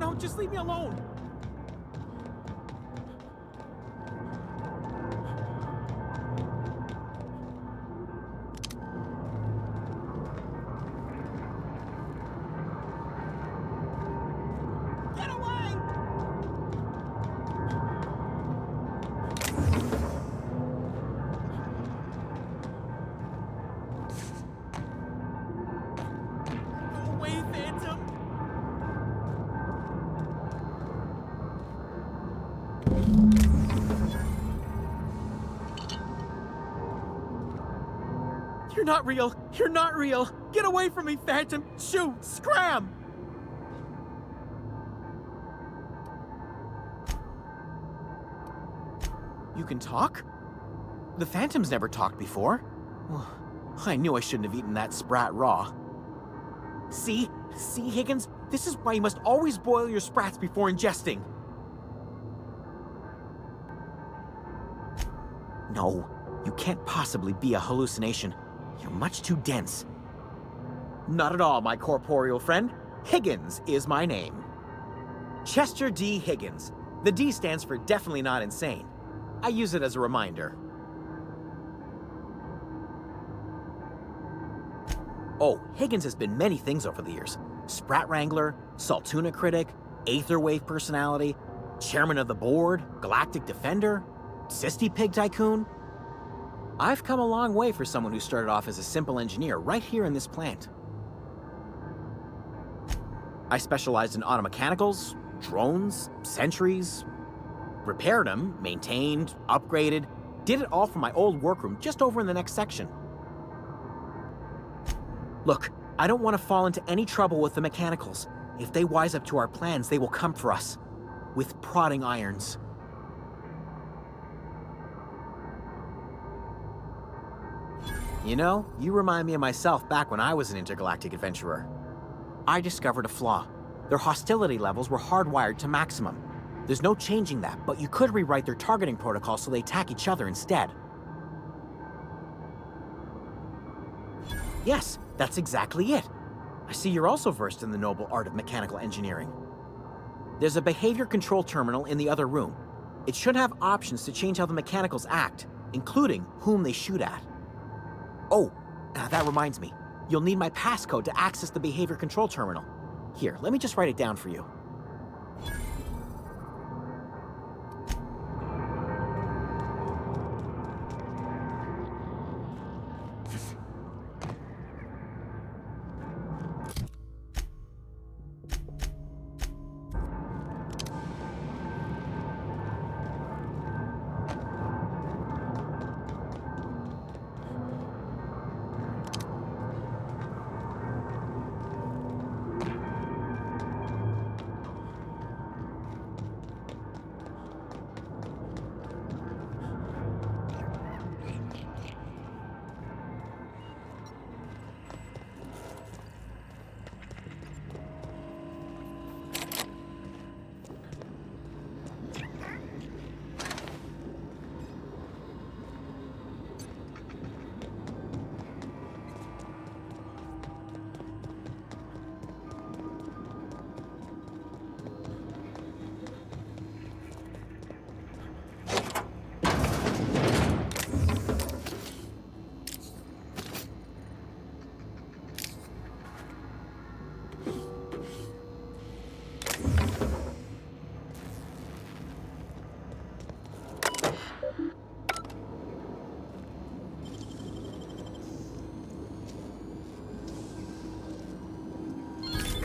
No, just leave me alone! Get away! Go away, Phantom! You're not real! You're not real! Get away from me, Phantom! Shoot! Scram! You can talk? The Phantom's never talked before. Well, I knew I shouldn't have eaten that sprat raw. See? See, Higgins? This is why you must always boil your sprats before ingesting. No, you can't possibly be a hallucination. You're much too dense. Not at all, my corporeal friend. Higgins is my name. Chester D. Higgins. The D stands for definitely not insane. I use it as a reminder. Oh, Higgins has been many things over the years. Sprat Wrangler, Saltuna Critic, Aetherwave Personality, Chairman of the Board, Galactic Defender, Sisty Pig Tycoon. I've come a long way for someone who started off as a simple engineer right here in this plant. I specialized in automechanicals, drones, sentries, repaired them, maintained, upgraded, did it all from my old workroom just over in the next section. Look, I don't want to fall into any trouble with the mechanicals. If they wise up to our plans, they will come for us. With prodding irons. You know, you remind me of myself back when I was an intergalactic adventurer. I discovered a flaw. Their hostility levels were hardwired to maximum. There's no changing that, but you could rewrite their targeting protocol so they attack each other instead. Yes, that's exactly it. I see you're also versed in the noble art of mechanical engineering. There's a behavior control terminal in the other room. It should have options to change how the mechanicals act, including whom they shoot at. Oh, that reminds me. You'll need my passcode to access the behavior control terminal. Here, let me just write it down for you.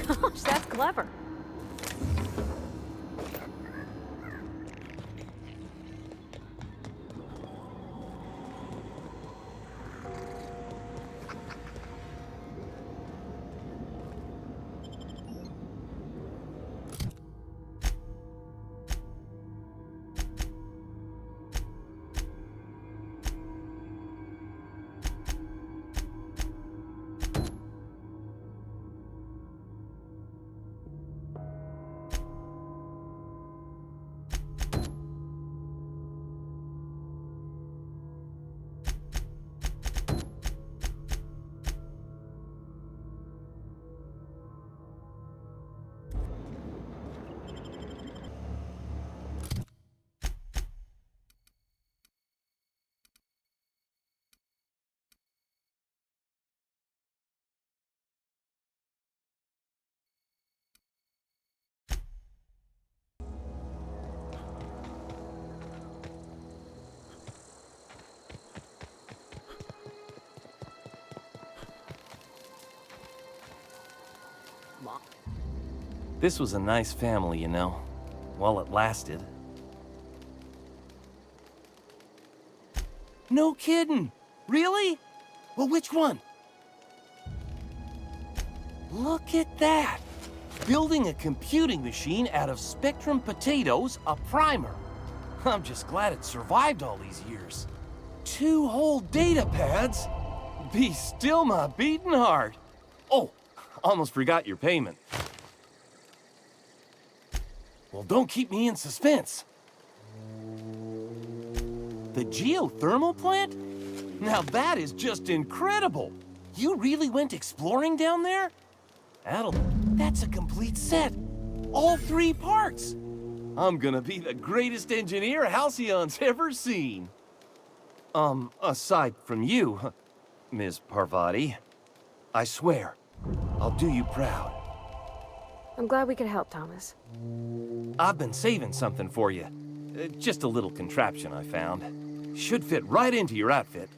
Gosh, that's clever. This was a nice family, you know, while it lasted. No kidding! Really? Well, which one? Look at that! Building a computing machine out of Spectrum potatoes, a primer. I'm just glad it survived all these years. 2 whole data pads? Be still my beating heart. Oh, almost forgot your payment. Well, don't keep me in suspense. The geothermal plant? Now that is just incredible. You really went exploring down there? That's a complete set. All 3 parts. I'm gonna be the greatest engineer Halcyon's ever seen. Aside from you, Ms. Parvati, I swear, I'll do you proud. I'm glad we could help, Thomas. I've been saving something for you. Just a little contraption I found. Should fit right into your outfit.